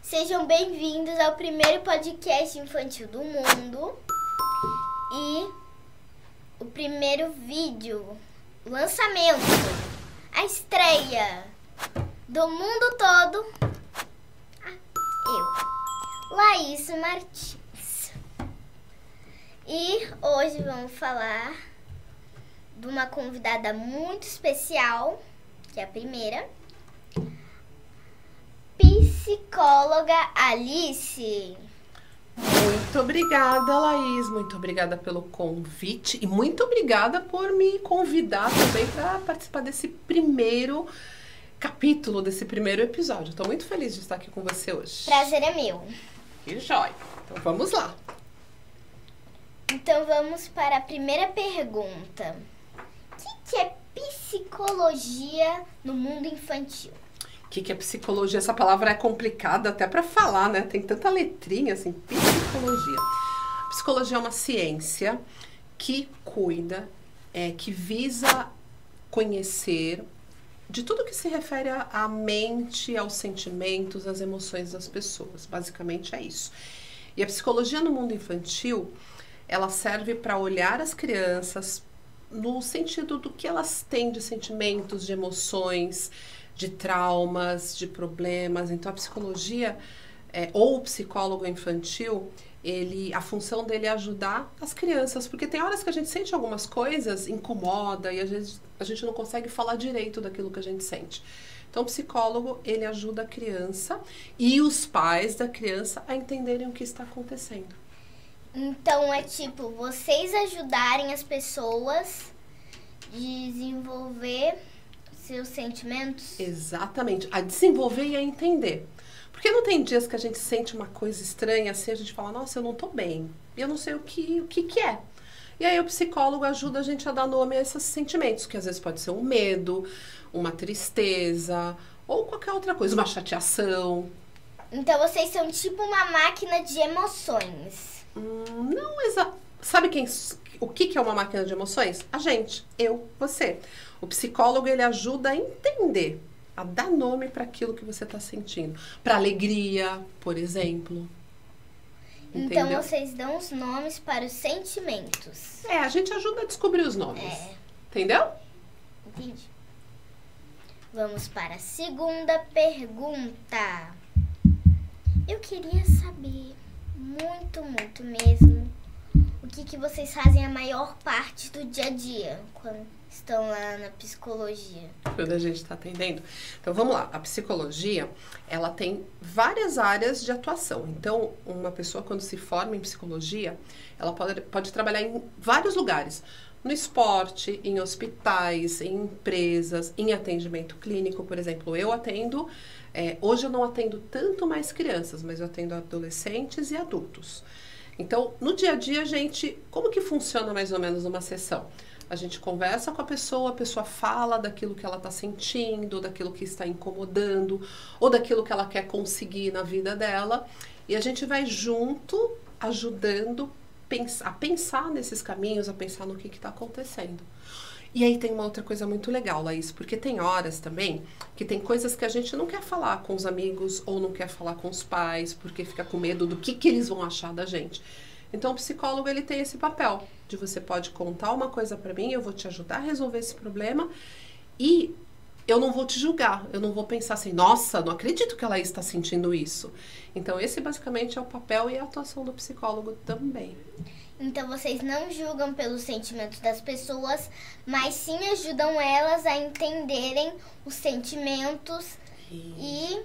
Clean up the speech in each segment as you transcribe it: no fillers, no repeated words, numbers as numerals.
Sejam bem-vindos ao primeiro podcast infantil do mundo e o primeiro vídeo, o lançamento, a estreia do mundo todo. Eu, Laís Martins. E hoje vamos falar de uma convidada muito especial, que é a primeira, psicóloga Alice. Muito obrigada, Laís. Muito obrigada pelo convite e muito obrigada por me convidar também para participar desse primeiro capítulo, desse primeiro episódio. Estou muito feliz de estar aqui com você hoje. Prazer é meu. Que jóia. Então vamos lá. Então vamos para a primeira pergunta. O que é psicologia no mundo infantil? O que é psicologia? Essa palavra é complicada até para falar, né? Tem tanta letrinha assim, psicologia. Psicologia é uma ciência que cuida, que visa conhecer de tudo que se refere à mente, aos sentimentos, às emoções das pessoas. Basicamente é isso. E a psicologia no mundo infantil, ela serve para olhar as crianças no sentido do que elas têm de sentimentos, de emoções, de traumas, de problemas. Então a psicologia ou o psicólogo infantil, a função dele é ajudar as crianças, porque tem horas que a gente sente algumas coisas, incomoda e às vezes a gente não consegue falar direito daquilo que a gente sente. Então o psicólogo, ele ajuda a criança e os pais da criança a entenderem o que está acontecendo. Então é tipo, vocês ajudarem as pessoas a desenvolver seus sentimentos? Exatamente, a desenvolver e a entender. Porque não tem dias que a gente sente uma coisa estranha assim, a gente fala, nossa, eu não tô bem, eu não sei o que é. E aí o psicólogo ajuda a gente a dar nome a esses sentimentos, que às vezes pode ser um medo, uma tristeza, ou qualquer outra coisa, uma chateação. Então vocês são tipo uma máquina de emoções. Não exato. Sabe o que é uma máquina de emoções? A gente, eu, você. O psicólogo, ele ajuda a entender, a dar nome para aquilo que você está sentindo. Para alegria, por exemplo. Então Entendeu? vocês dão os nomes para os sentimentos. A gente ajuda a descobrir os nomes. Entendeu? Entendi. Vamos para a segunda pergunta. Eu queria saber, muito mesmo, o que vocês fazem a maior parte do dia a dia quando estão lá na psicologia. Quando a gente está atendendo. Então, vamos lá. A psicologia, ela tem várias áreas de atuação. Então, uma pessoa, quando se forma em psicologia, ela pode trabalhar em vários lugares. No esporte, em hospitais, em empresas, em atendimento clínico, por exemplo. Eu atendo... hoje eu não atendo tanto mais crianças, mas eu atendo adolescentes e adultos. Então, no dia a dia, como que funciona mais ou menos uma sessão? A gente conversa com a pessoa fala daquilo que ela está sentindo, daquilo que está incomodando, ou daquilo que ela quer conseguir na vida dela. E a gente vai junto, ajudando a pensar nesses caminhos, a pensar no que está acontecendo. E aí tem uma outra coisa muito legal, Laís, porque tem horas também que tem coisas que a gente não quer falar com os amigos ou não quer falar com os pais, porque fica com medo do que eles vão achar da gente. Então o psicólogo, ele tem esse papel de você pode contar uma coisa pra mim, eu vou te ajudar a resolver esse problema e eu não vou te julgar, eu não vou pensar assim, nossa, não acredito que ela está sentindo isso. Então esse basicamente é o papel e a atuação do psicólogo também. Então vocês não julgam pelos sentimentos das pessoas, mas sim ajudam elas a entenderem os sentimentos e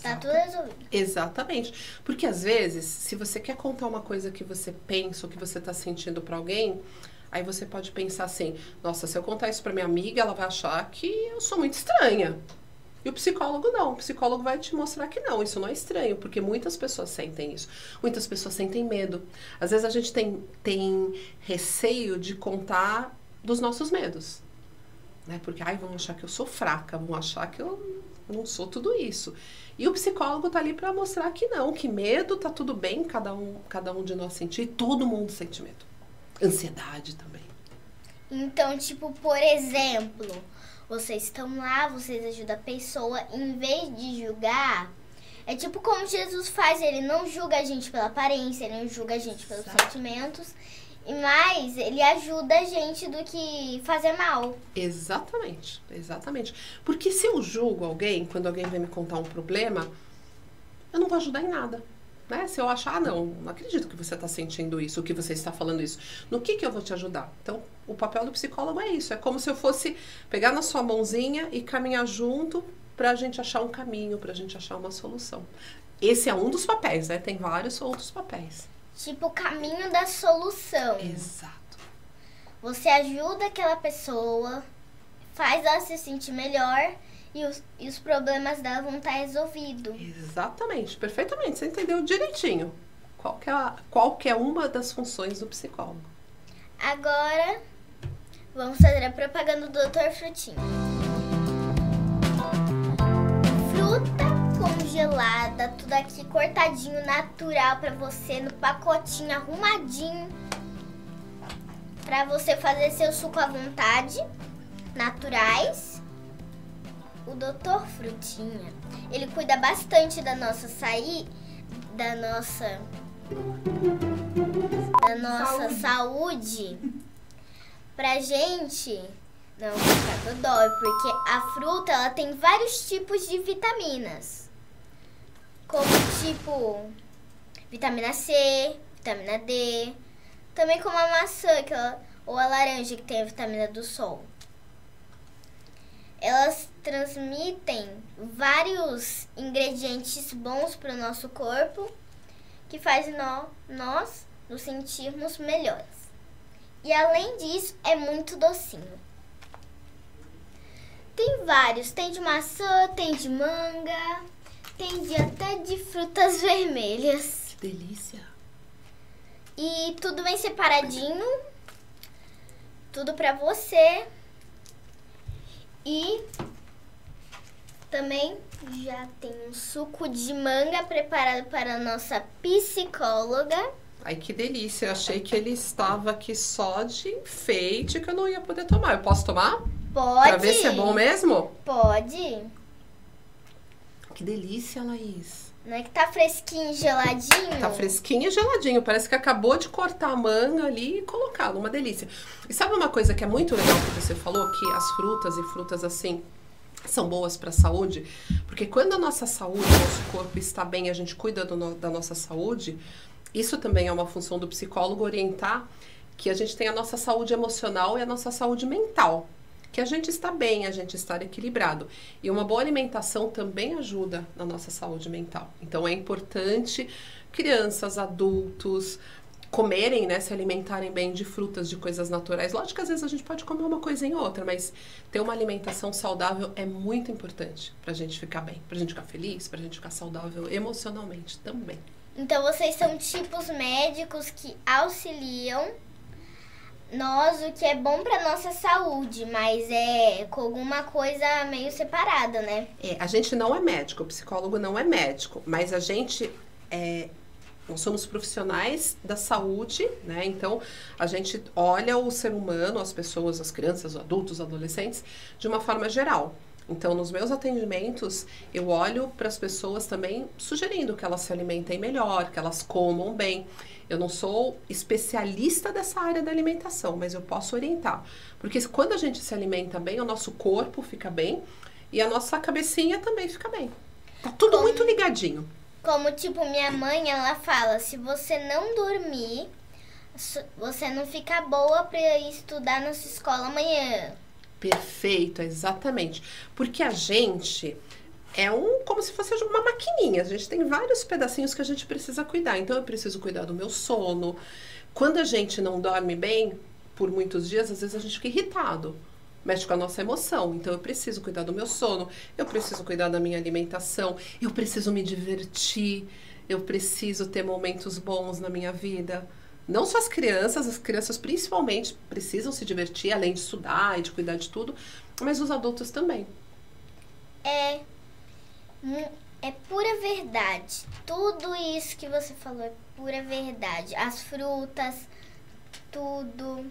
tá tudo resolvido. Exatamente. Porque às vezes, se você quer contar uma coisa que você pensa ou que você tá sentindo pra alguém, aí você pode pensar assim, nossa, se eu contar isso pra minha amiga, ela vai achar que eu sou muito estranha. E o psicólogo não. O psicólogo vai te mostrar que não, isso não é estranho, porque muitas pessoas sentem isso. Muitas pessoas sentem medo. Às vezes a gente tem receio de contar dos nossos medos. Né? Porque, vão achar que eu sou fraca, vão achar que eu não sou tudo isso. E o psicólogo tá ali para mostrar que não, que medo tá tudo bem, cada um de nós sentir, todo mundo sente medo. Ansiedade também. Então, tipo, por exemplo, vocês estão lá, vocês ajudam a pessoa, em vez de julgar, É tipo como Jesus faz, ele não julga a gente pela aparência, ele não julga a gente pelos sentimentos, mas ele ajuda a gente do que fazer mal. Exatamente, exatamente. Porque se eu julgo alguém, quando alguém vem me contar um problema, eu não vou ajudar em nada. Né? Se eu achar, não acredito que você está sentindo isso, que você está falando isso. No que eu vou te ajudar? Então, o papel do psicólogo é isso. É como se eu fosse pegar na sua mãozinha e caminhar junto para a gente achar um caminho, para a gente achar uma solução. Esse é um dos papéis, né? Tem vários outros papéis. Tipo o caminho da solução. Exato. Você ajuda aquela pessoa, faz ela se sentir melhor e os problemas dela vão estar resolvidos. Exatamente, perfeitamente. Você entendeu direitinho qual que é uma das funções do psicólogo. Agora, vamos fazer a propaganda do Dr. Frutinho. Fruta congelada, tudo aqui cortadinho, natural pra você, no pacotinho arrumadinho. Pra você fazer seu suco à vontade, naturais. O Dr. Frutinha, ele cuida bastante da nossa saúde pra gente não ficar dodói, porque a fruta ela tem vários tipos de vitaminas, como tipo vitamina C, vitamina D, também como a maçã ou a laranja que tem a vitamina do sol. Elas transmitem vários ingredientes bons para o nosso corpo que fazem nós nos sentirmos melhores. E além disso, é muito docinho. Tem vários, tem de maçã, tem de manga, tem até de frutas vermelhas. Que delícia! E tudo bem separadinho, tudo para você. E também já tem um suco de manga preparado para a nossa psicóloga. Ai, que delícia. Eu achei que ele estava aqui só de enfeite, que eu não ia poder tomar. Eu posso tomar? Pode. Pra ver se é bom mesmo? Pode. Que delícia, Laís. Não é que tá fresquinho e geladinho? Tá fresquinho e geladinho. Parece que acabou de cortar a manga ali e colocá-lo. Uma delícia. E sabe uma coisa que é muito legal que você falou? Que as frutas e frutas assim são boas para a saúde. Porque quando a nossa saúde, o nosso corpo está bem, a gente cuida da nossa saúde, isso também é uma função do psicólogo, orientar que a gente tem a nossa saúde emocional e a nossa saúde mental. Que a gente está bem, a gente está equilibrado. E uma boa alimentação também ajuda na nossa saúde mental. Então é importante crianças, adultos comerem, né, se alimentarem bem de frutas, de coisas naturais. Lógico que às vezes a gente pode comer uma coisa em outra, mas ter uma alimentação saudável é muito importante pra gente ficar bem, pra gente ficar feliz, pra gente ficar saudável emocionalmente também. Então vocês são tipos médicos que auxiliam nós o que é bom pra nossa saúde, mas é com alguma coisa meio separada, né? A gente não é médico, o psicólogo não é médico, mas a gente nós somos profissionais da saúde, né? Então, a gente olha o ser humano, as pessoas, as crianças, os adultos, os adolescentes, de uma forma geral. Então, nos meus atendimentos, eu olho para as pessoas também sugerindo que elas se alimentem melhor, que elas comam bem. Eu não sou especialista dessa área da alimentação, mas eu posso orientar. Porque quando a gente se alimenta bem, o nosso corpo fica bem e a nossa cabecinha também fica bem. Tá tudo muito ligadinho. Como, tipo, minha mãe, ela fala, se você não dormir, você não fica boa para estudar na sua escola amanhã. Perfeito, exatamente. Porque a gente é como se fosse uma maquininha. A gente tem vários pedacinhos que a gente precisa cuidar. Então, eu preciso cuidar do meu sono. Quando a gente não dorme bem, por muitos dias, às vezes a gente fica irritado. Mexe com a nossa emoção. Então, eu preciso cuidar do meu sono. Eu preciso cuidar da minha alimentação. Eu preciso me divertir. Eu preciso ter momentos bons na minha vida. Não só as crianças principalmente precisam se divertir, além de estudar e de cuidar de tudo, mas os adultos também. É pura verdade. Tudo isso que você falou é pura verdade. As frutas, tudo.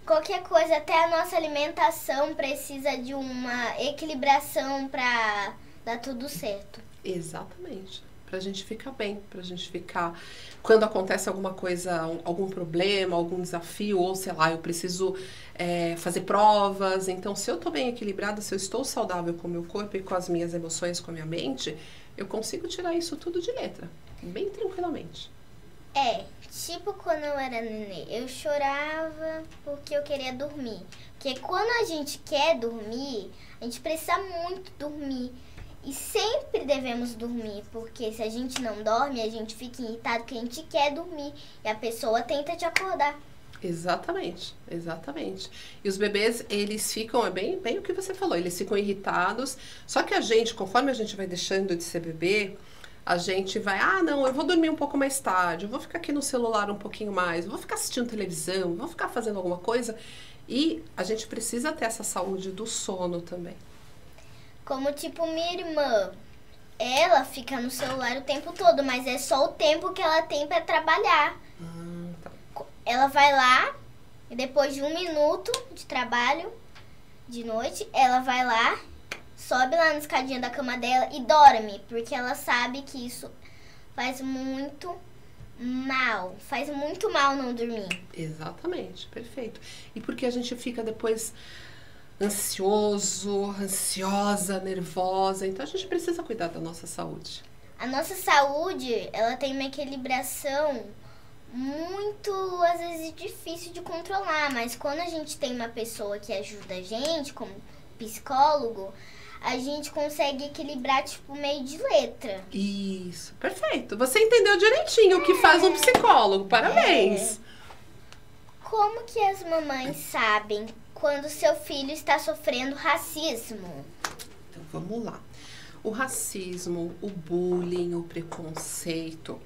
Qualquer coisa, até a nossa alimentação precisa de uma equilibração para dá tudo certo. Exatamente. Pra gente ficar bem, pra gente ficar... Quando acontece alguma coisa, algum problema, algum desafio, ou sei lá, eu preciso fazer provas. Então, se eu tô bem equilibrada, se eu estou saudável com o meu corpo e com as minhas emoções, com a minha mente, eu consigo tirar isso tudo de letra, bem tranquilamente. Tipo quando eu era nenê, eu chorava porque eu queria dormir. Porque quando a gente quer dormir, a gente precisa muito dormir. E sempre devemos dormir, porque se a gente não dorme, a gente fica irritado porque a gente quer dormir. E a pessoa tenta te acordar. Exatamente, exatamente. E os bebês, eles ficam, bem o que você falou, eles ficam irritados. Só que a gente, conforme a gente vai deixando de ser bebê, a gente vai, não, eu vou dormir um pouco mais tarde, eu vou ficar aqui no celular um pouquinho mais, eu vou ficar assistindo televisão, eu vou ficar fazendo alguma coisa. E a gente precisa ter essa saúde do sono também. Como tipo minha irmã, ela fica no celular o tempo todo, mas é só o tempo que ela tem para trabalhar. Tá. Ela vai lá e depois de 1 minuto de trabalho de noite, ela vai lá, sobe lá na escadinha da cama dela e dorme, porque ela sabe que isso faz muito mal. Faz muito mal não dormir. Exatamente, perfeito. E porque a gente fica depois ansioso, ansiosa, nervosa. Então a gente precisa cuidar da nossa saúde. A nossa saúde, ela tem uma equilibração muito, às vezes, difícil de controlar. Mas quando a gente tem uma pessoa que ajuda a gente, como psicólogo, a gente consegue equilibrar, tipo, meio de letra. Isso, perfeito. Você entendeu direitinho o que faz um psicólogo. Parabéns. Como que as mamães sabem quando seu filho está sofrendo racismo? Então, vamos lá. O racismo, o bullying, o preconceito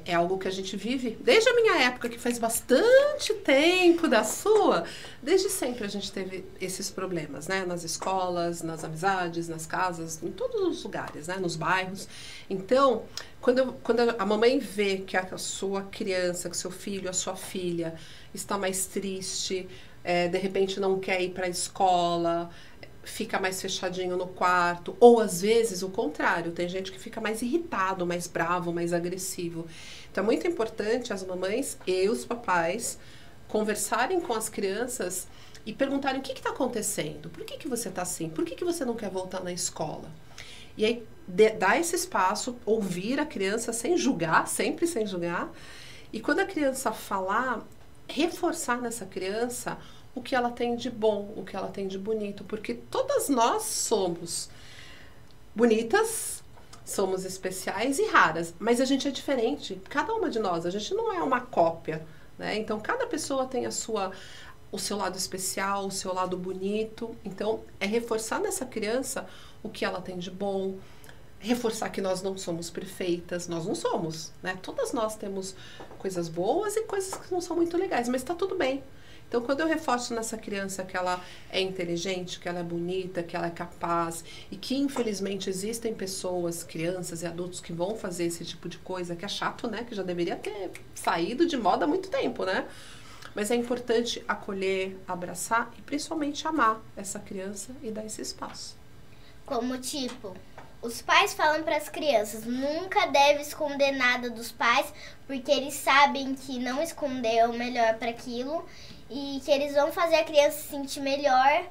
é algo que a gente vive desde a minha época, que faz bastante tempo da sua. Desde sempre a gente teve esses problemas, né? Nas escolas, nas amizades, nas casas, em todos os lugares, né? Nos bairros. Então, quando a mamãe vê que a sua criança, que o seu filho, a sua filha está mais triste, de repente não quer ir para a escola, fica mais fechadinho no quarto, ou às vezes o contrário, tem gente que fica mais irritado, mais bravo, mais agressivo. Então é muito importante as mamães e os papais conversarem com as crianças e perguntarem o que está acontecendo, por que você está assim, por que você não quer voltar na escola? E aí dar esse espaço, ouvir a criança sem julgar, sempre sem julgar, e quando a criança falar, reforçar nessa criança o que ela tem de bom, o que ela tem de bonito, porque todas nós somos bonitas, somos especiais e raras, mas a gente é diferente, cada uma de nós, a gente não é uma cópia, né? Então cada pessoa tem o seu lado especial, o seu lado bonito, então é reforçar nessa criança o que ela tem de bom, reforçar que nós não somos perfeitas, nós não somos, né? Todas nós temos coisas boas e coisas que não são muito legais, mas tá tudo bem. Então, quando eu reforço nessa criança que ela é inteligente, que ela é bonita, que ela é capaz, e que, infelizmente, existem pessoas, crianças e adultos que vão fazer esse tipo de coisa, que é chato, né? Que já deveria ter saído de moda há muito tempo, né? Mas é importante acolher, abraçar e, principalmente, amar essa criança e dar esse espaço. Como, tipo, os pais falam para as crianças, nunca deve esconder nada dos pais, porque eles sabem que não esconder é o melhor para aquilo, e que eles vão fazer a criança se sentir melhor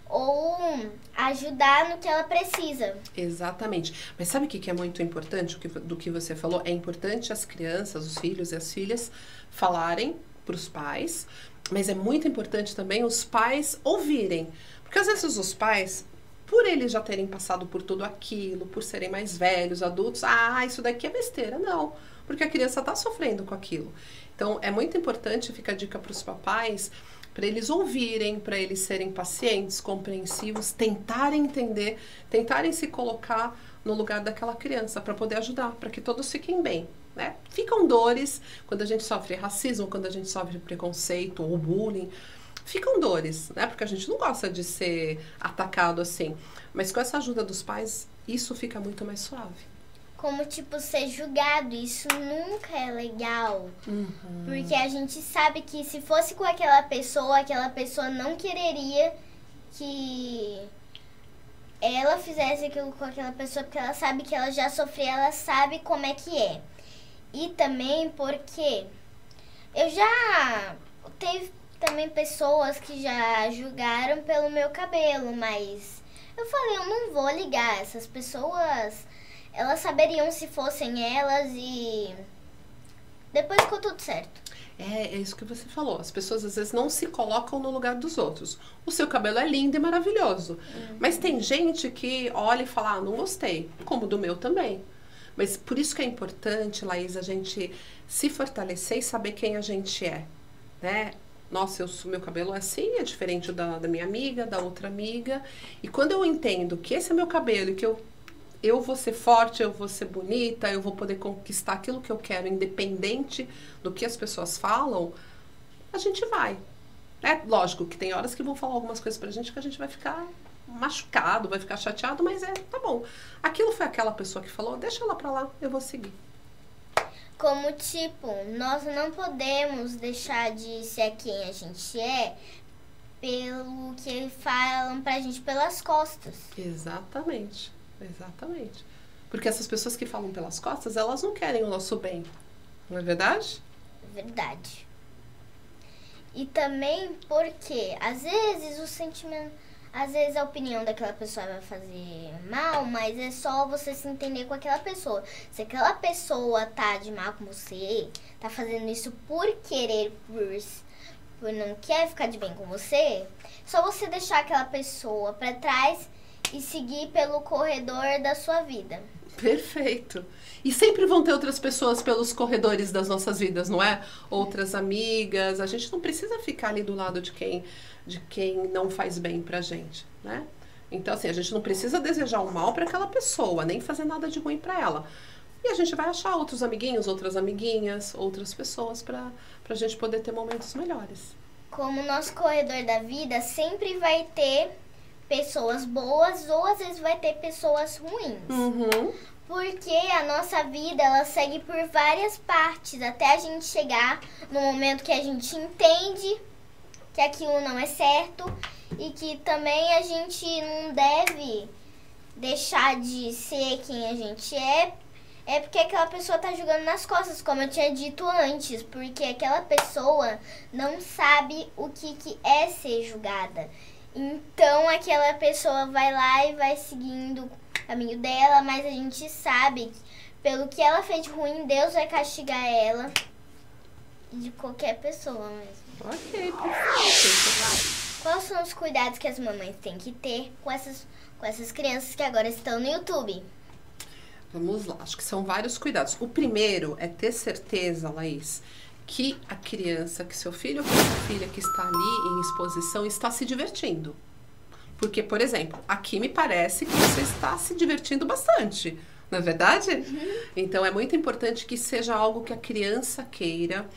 ou ajudar no que ela precisa. Exatamente. Mas sabe o que é muito importante do que você falou? É importante as crianças, os filhos e as filhas falarem para os pais, mas é muito importante também os pais ouvirem. Porque às vezes os pais, por eles já terem passado por tudo aquilo, por serem mais velhos, adultos, isso daqui é besteira. Não, porque a criança está sofrendo com aquilo. Então, é muito importante, fica a dica para os papais, para eles ouvirem, para eles serem pacientes, compreensivos, tentarem entender, tentarem se colocar no lugar daquela criança para poder ajudar, para que todos fiquem bem, né? Ficam dores quando a gente sofre racismo, quando a gente sofre preconceito ou bullying, ficam dores, né? Porque a gente não gosta de ser atacado assim, mas com essa ajuda dos pais, isso fica muito mais suave. Como, tipo, ser julgado, isso nunca é legal. Porque a gente sabe que se fosse com aquela pessoa não quereria que ela fizesse aquilo com aquela pessoa, porque ela sabe que ela já sofreu, ela sabe como é que é. E também porque eu já teve também pessoas que já julgaram pelo meu cabelo, mas eu falei, eu não vou ligar. Essas pessoas, elas saberiam se fossem elas e depois ficou tudo certo. É isso que você falou. As pessoas às vezes não se colocam no lugar dos outros. O seu cabelo é lindo e maravilhoso. Mas tem gente que olha e fala, não gostei. Como do meu também. Mas por isso que é importante, Laís, a gente se fortalecer e saber quem a gente é, né? Nossa, meu cabelo é assim, é diferente da minha amiga, da outra amiga. E quando eu entendo que esse é meu cabelo e que eu vou ser forte, eu vou ser bonita, eu vou poder conquistar aquilo que eu quero, independente do que as pessoas falam, a gente vai. É lógico que tem horas que vão falar algumas coisas pra gente que a gente vai ficar machucado, vai ficar chateado, mas tá bom. Aquilo foi aquela pessoa que falou, deixa ela pra lá, eu vou seguir. Como tipo, nós não podemos deixar de ser quem a gente é pelo que falam pra gente pelas costas. Exatamente. Exatamente. Porque essas pessoas que falam pelas costas, elas não querem o nosso bem. Não é verdade? Verdade. E também porque, às vezes, o sentimento... Às vezes a opinião daquela pessoa vai fazer mal, mas é só você se entender com aquela pessoa. Se aquela pessoa tá de mal com você, tá fazendo isso por querer, por não quer ficar de bem com você, só você deixar aquela pessoa pra trás e seguir pelo corredor da sua vida. Perfeito. E sempre vão ter outras pessoas pelos corredores das nossas vidas, não é? Outras amigas. A gente não precisa ficar ali do lado de quem não faz bem pra gente, né? Então, assim, a gente não precisa desejar o mal pra aquela pessoa, nem fazer nada de ruim pra ela. E a gente vai achar outros amiguinhos, outras amiguinhas, outras pessoas pra gente poder ter momentos melhores. Como o nosso corredor da vida sempre vai ter pessoas boas ou às vezes vai ter pessoas ruins. Porque a nossa vida, ela segue por várias partes, até a gente chegar no momento que a gente entende que aquilo não é certo e que também a gente não deve deixar de ser quem a gente é porque aquela pessoa tá jogando nas costas, como eu tinha dito antes, porque aquela pessoa não sabe o que é ser julgada. Então aquela pessoa vai lá e vai seguindo o caminho dela, mas a gente sabe que pelo que ela fez de ruim, Deus vai castigar ela de qualquer pessoa mesmo. Ok, perfeito. Quais são os cuidados que as mamães têm que ter com essas crianças que agora estão no YouTube? Vamos lá, acho que são vários cuidados. O primeiro é ter certeza, Laís, que a criança, que seu filho ou sua filha que está ali em exposição está se divertindo. Porque, por exemplo, aqui me parece que você está se divertindo bastante, não é verdade? Então, é muito importante que seja algo que a criança queira,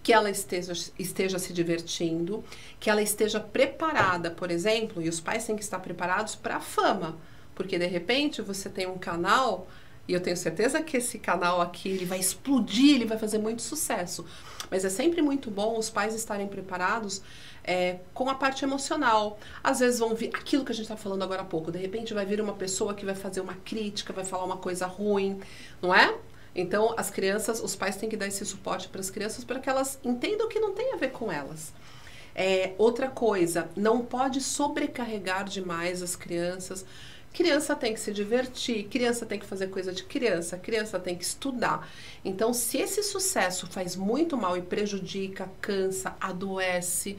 que ela esteja se divertindo, que ela esteja preparada, por exemplo, e os pais têm que estar preparados para a fama. Porque, de repente, você tem um canal, e eu tenho certeza que esse canal aqui ele vai explodir, ele vai fazer muito sucesso. Mas é sempre muito bom os pais estarem preparados com a parte emocional. Às vezes vão vir aquilo que a gente está falando agora há pouco. De repente vai vir uma pessoa que vai fazer uma crítica, vai falar uma coisa ruim, não é? Então, as crianças, os pais têm que dar esse suporte para as crianças para que elas entendam que não tem a ver com elas. Outra coisa, não pode sobrecarregar demais as crianças. Criança tem que se divertir, criança tem que fazer coisa de criança, criança tem que estudar. Então, se esse sucesso faz muito mal e prejudica, cansa, adoece,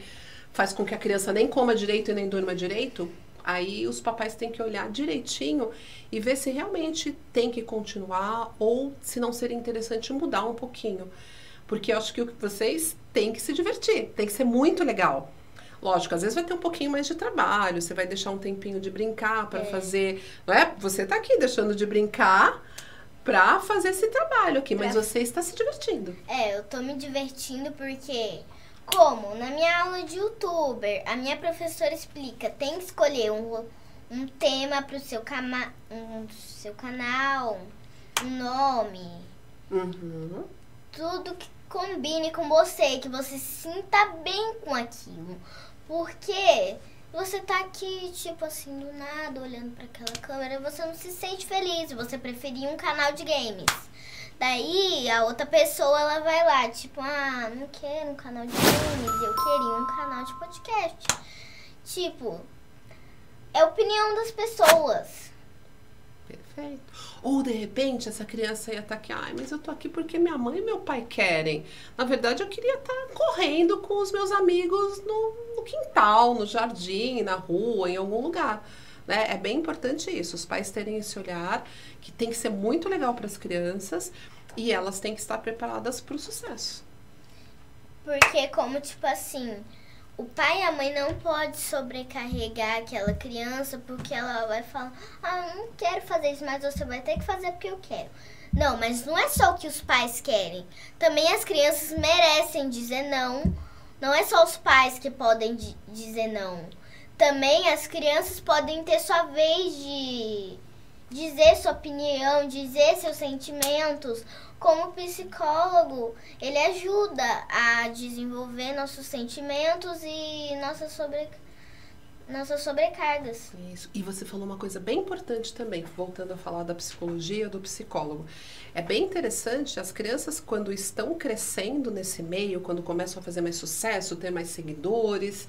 faz com que a criança nem coma direito e nem durma direito, aí os papais têm que olhar direitinho e ver se realmente tem que continuar ou se não seria interessante mudar um pouquinho. Porque eu acho que vocês têm que se divertir, tem que ser muito legal. Lógico, às vezes vai ter um pouquinho mais de trabalho, você vai deixar um tempinho de brincar para fazer, não é? Você tá aqui deixando de brincar para fazer esse trabalho aqui, mas você está se divertindo. Eu tô me divertindo porque, como na minha aula de youtuber, a minha professora explica, tem que escolher um tema pro seu canal, um nome, tudo que combine com você, que você se sinta bem com aquilo. Porque Você tá aqui, tipo assim, do nada, olhando pra aquela câmera, você não se sente feliz, você preferia um canal de games. Daí, a outra pessoa, ela vai lá, tipo, não quero um canal de games, eu queria um canal de podcast. Tipo, é a opinião das pessoas. Perfeito. Ou, de repente, essa criança ia estar aqui, mas eu tô aqui porque minha mãe e meu pai querem. Na verdade, eu queria estar correndo com os meus amigos no quintal, no jardim, na rua, em algum lugar. Né? É bem importante isso, os pais terem esse olhar, que tem que ser muito legal para as crianças, e elas têm que estar preparadas para o sucesso. Porque como, tipo assim, o pai e a mãe não pode sobrecarregar aquela criança, porque ela vai falar, eu não quero fazer isso, mas você vai ter que fazer porque eu quero. Não, mas não é só o que os pais querem. Também as crianças merecem dizer não. Não é só os pais que podem dizer não. Também as crianças podem ter sua vez de dizer sua opinião, dizer seus sentimentos. Como psicólogo, ele ajuda a desenvolver nossos sentimentos e nossas sobrecargas. Isso. E você falou uma coisa bem importante também, voltando a falar da psicologia, do psicólogo. É bem interessante, as crianças quando estão crescendo nesse meio, quando começam a fazer mais sucesso, ter mais seguidores,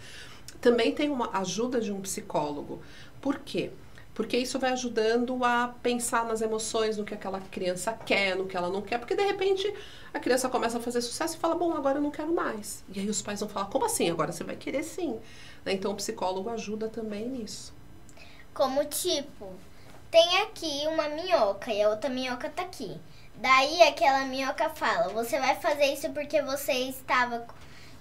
também tem uma ajuda de um psicólogo. Por quê? Porque isso vai ajudando a pensar nas emoções, no que aquela criança quer, no que ela não quer. Porque, de repente, a criança começa a fazer sucesso e fala, bom, agora eu não quero mais. E aí os pais vão falar, como assim? Agora você vai querer sim. Então, o psicólogo ajuda também nisso. Como, tipo, tem aqui uma minhoca e a outra minhoca tá aqui. Daí, aquela minhoca fala, você vai fazer isso porque você estava...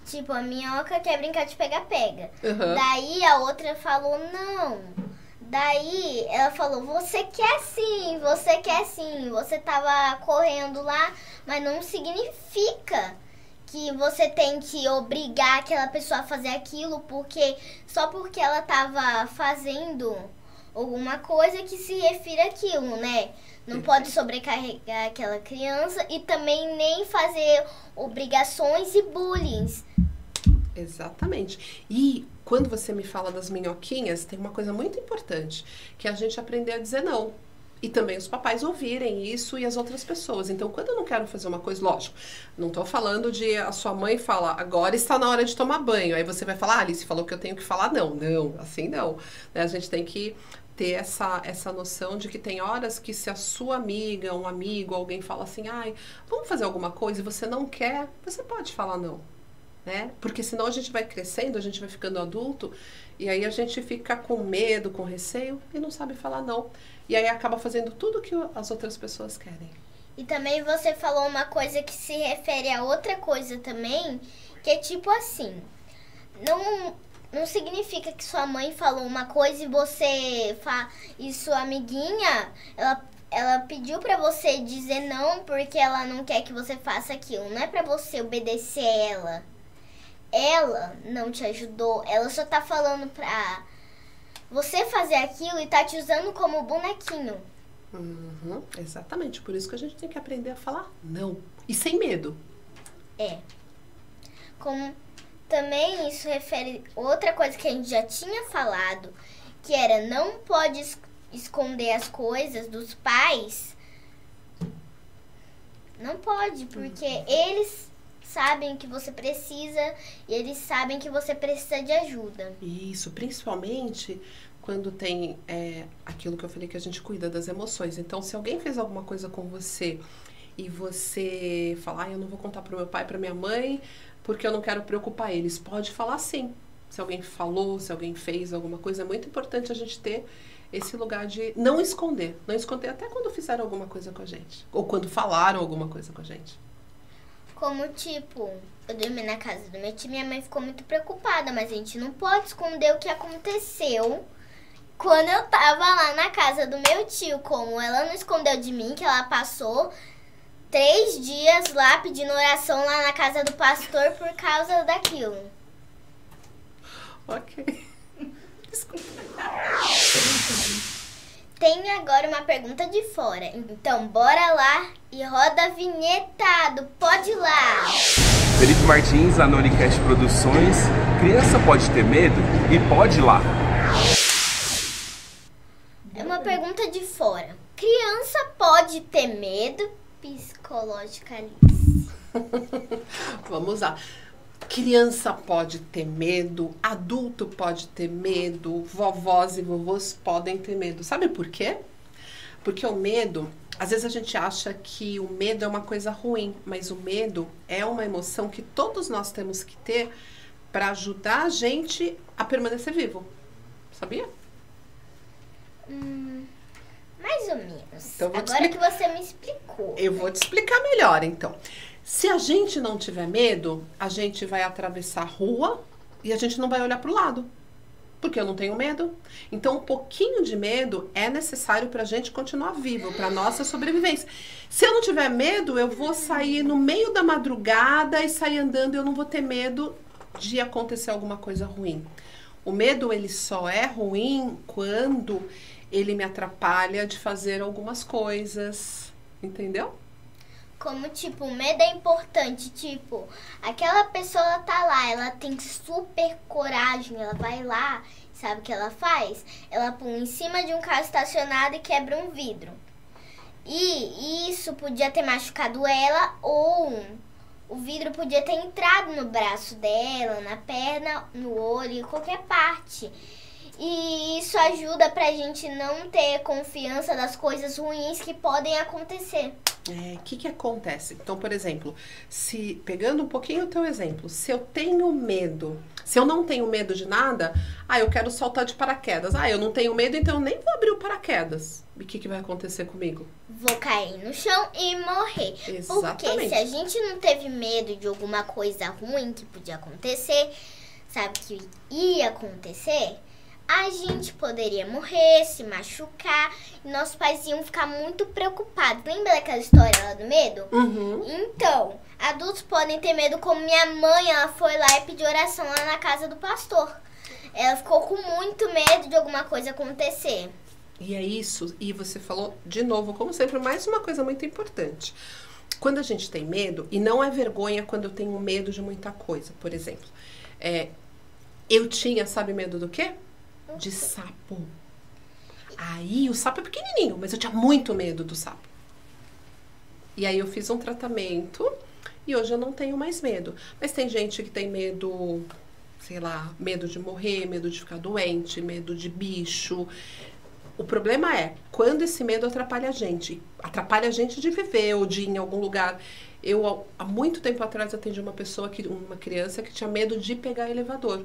Tipo, a minhoca quer brincar de pega-pega. Uhum. Daí, a outra falou, não... Daí ela falou, você quer sim, você tava correndo lá, mas não significa que você tem que obrigar aquela pessoa a fazer aquilo, porque só porque ela tava fazendo alguma coisa que se refira àquilo, né? Não pode sobrecarregar aquela criança e também nem fazer obrigações e bullying. Exatamente. E quando você me fala das minhoquinhas, tem uma coisa muito importante, que é a gente aprender a dizer não. E também os papais ouvirem isso e as outras pessoas. Então, quando eu não quero fazer uma coisa, lógico, não estou falando de a sua mãe falar, agora está na hora de tomar banho. Aí você vai falar, Alice falou que eu tenho que falar não. Não, assim não. Né? A gente tem que ter essa noção de que tem horas que se a sua amiga, um amigo, alguém fala assim, vamos fazer alguma coisa e você não quer, você pode falar não. Né? Porque senão a gente vai crescendo, a gente vai ficando adulto e aí a gente fica com medo, com receio e não sabe falar não. E aí acaba fazendo tudo que as outras pessoas querem. E também você falou uma coisa que se refere a outra coisa também, que é tipo assim, não significa que sua mãe falou uma coisa e você e sua amiguinha, ela pediu pra você dizer não porque ela não quer que você faça aquilo. Não é pra você obedecer ela. Ela não te ajudou, ela só tá falando pra você fazer aquilo e tá te usando como bonequinho. Uhum, exatamente, por isso que a gente tem que aprender a falar não. E sem medo. Como também isso refere outra coisa que a gente já tinha falado, que era não pode esconder as coisas dos pais. Não pode, porque eles sabem que você precisa e eles sabem que você precisa de ajuda. Isso, principalmente quando tem aquilo que eu falei que a gente cuida das emoções. Então, se alguém fez alguma coisa com você e você fala, eu não vou contar pro meu pai, pra minha mãe, porque eu não quero preocupar eles. Pode falar sim. Se alguém falou, se alguém fez alguma coisa, é muito importante a gente ter esse lugar de não esconder. Não esconder até quando fizeram alguma coisa com a gente. Ou quando falaram alguma coisa com a gente. Como, tipo, eu dormi na casa do meu tio, minha mãe ficou muito preocupada, mas a gente não pode esconder o que aconteceu quando eu tava lá na casa do meu tio. Como ela não escondeu de mim, que ela passou 3 dias lá pedindo oração lá na casa do pastor por causa daquilo. Ok. Desculpa. Tem agora uma pergunta de fora. Então, bora lá e roda a vinheta do Pode Ir Lá. Felipe Martins, Anonicast Produções. criança pode ter medo e pode ir lá. É uma pergunta de fora. Criança pode ter medo? Psicologicalice. Vamos lá. Criança pode ter medo, adulto pode ter medo, vovós e vovôs podem ter medo. Sabe por quê? Porque o medo, às vezes a gente acha que o medo é uma coisa ruim, mas o medo é uma emoção que todos nós temos que ter para ajudar a gente a permanecer vivo. Sabia? Mais ou menos. Então, agora que você me explicou. Eu vou te explicar melhor, então. Se a gente não tiver medo, a gente vai atravessar a rua e a gente não vai olhar para o lado. Porque eu não tenho medo. Então, um pouquinho de medo é necessário para a gente continuar vivo, para nossa sobrevivência. Se eu não tiver medo, eu vou sair no meio da madrugada e sair andando e eu não vou ter medo de acontecer alguma coisa ruim. O medo, ele só é ruim quando ele me atrapalha de fazer algumas coisas. Entendeu? Como, tipo, o medo é importante, tipo, aquela pessoa ela tá lá, ela tem super coragem, ela vai lá, sabe o que ela faz? Ela pula em cima de um carro estacionado e quebra um vidro. E isso podia ter machucado ela, ou o vidro podia ter entrado no braço dela, na perna, no olho, em qualquer parte. E isso ajuda pra gente não ter confiança das coisas ruins que podem acontecer. O que acontece? Então, por exemplo, se pegando um pouquinho o teu exemplo, se eu tenho medo, se eu não tenho medo de nada, eu quero saltar de paraquedas. Eu não tenho medo, então eu nem vou abrir o paraquedas. E o que vai acontecer comigo? Vou cair no chão e morrer. Exatamente. Porque se a gente não teve medo de alguma coisa ruim que podia acontecer, sabe que ia acontecer, a gente poderia morrer, se machucar, e nossos pais iam ficar muito preocupados. Lembra daquela história lá do medo? Uhum. Então, adultos podem ter medo, como minha mãe, ela foi lá e pediu oração lá na casa do pastor. Ela ficou com muito medo de alguma coisa acontecer. E é isso, e você falou de novo, como sempre, mais uma coisa muito importante. Quando a gente tem medo, e não é vergonha quando eu tenho medo de muita coisa, por exemplo. Eu tinha, sabe medo do quê? De sapo. Aí o sapo é pequenininho, mas eu tinha muito medo do sapo. E aí eu fiz um tratamento e hoje eu não tenho mais medo. Mas tem gente que tem medo, sei lá, medo de morrer, medo de ficar doente, medo de bicho. O problema é quando esse medo atrapalha a gente de viver ou de ir em algum lugar. Eu, há muito tempo atrás, atendi uma criança que tinha medo de pegar elevador.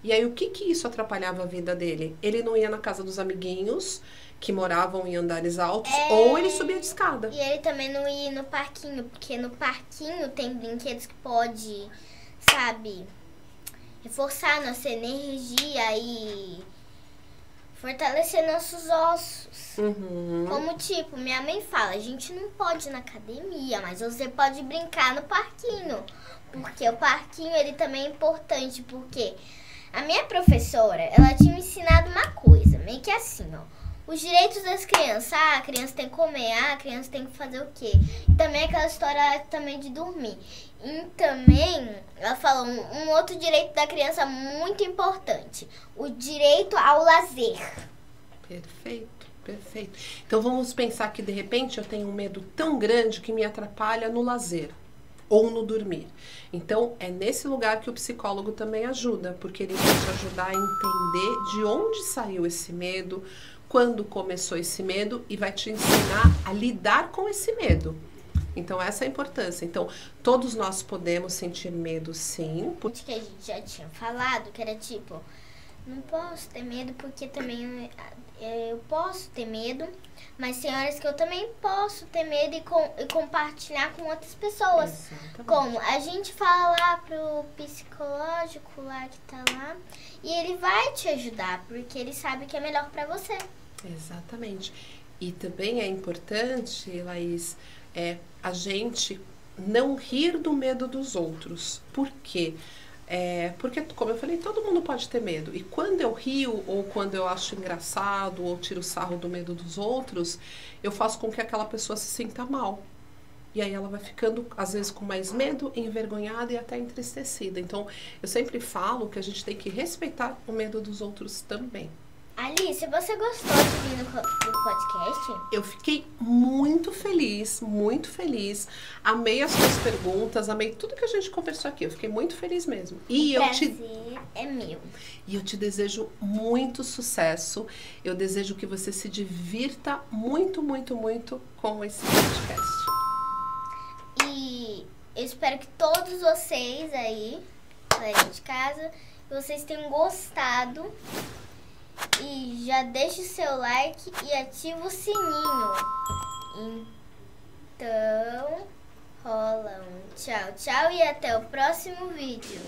E aí, o que isso atrapalhava a vida dele? Ele não ia na casa dos amiguinhos, que moravam em andares altos, ou ele subia de escada. E ele também não ia no parquinho, porque no parquinho tem brinquedos que pode, sabe, reforçar nossa energia e fortalecer nossos ossos. Uhum. Como, tipo, minha mãe fala, a gente não pode ir na academia, mas você pode brincar no parquinho. Porque o parquinho, ele também é importante, porque a minha professora, ela tinha me ensinado uma coisa, meio que assim, os direitos das crianças, a criança tem que comer, a criança tem que fazer o quê? E também aquela história também de dormir. E também, ela falou um outro direito da criança muito importante, o direito ao lazer. Perfeito, perfeito. Então vamos pensar que de repente eu tenho um medo tão grande que me atrapalha no lazer ou no dormir. Então, é nesse lugar que o psicólogo também ajuda, porque ele vai te ajudar a entender de onde saiu esse medo, quando começou esse medo e vai te ensinar a lidar com esse medo. Então, essa é a importância. Então, todos nós podemos sentir medo, sim. Que a gente já tinha falado, que era tipo, não posso ter medo porque também eu posso ter medo, mas tem horas que eu também posso ter medo e compartilhar com outras pessoas. Exatamente. Como a gente fala lá pro psicológico lá que tá lá, e ele vai te ajudar, porque ele sabe que é melhor pra você. Exatamente. E também é importante, Laís, a gente não rir do medo dos outros. Por quê? Porque, como eu falei, todo mundo pode ter medo. E quando eu rio, ou quando eu acho engraçado, ou tiro sarro do medo dos outros, eu faço com que aquela pessoa se sinta mal. e aí ela vai ficando, às vezes, com mais medo, envergonhada e até entristecida. Então, eu sempre falo que a gente tem que respeitar o medo dos outros também. Alice, você gostou de vir no podcast? Eu fiquei muito feliz, muito feliz. Amei as suas perguntas, amei tudo que a gente conversou aqui. Eu fiquei muito feliz mesmo. E o prazer é meu. E eu te desejo muito sucesso. Eu desejo que você se divirta muito, muito, muito com esse podcast. E eu espero que todos vocês aí de casa, vocês tenham gostado. E já deixa o seu like e ativa o sininho. Então, rola um tchau, tchau e até o próximo vídeo.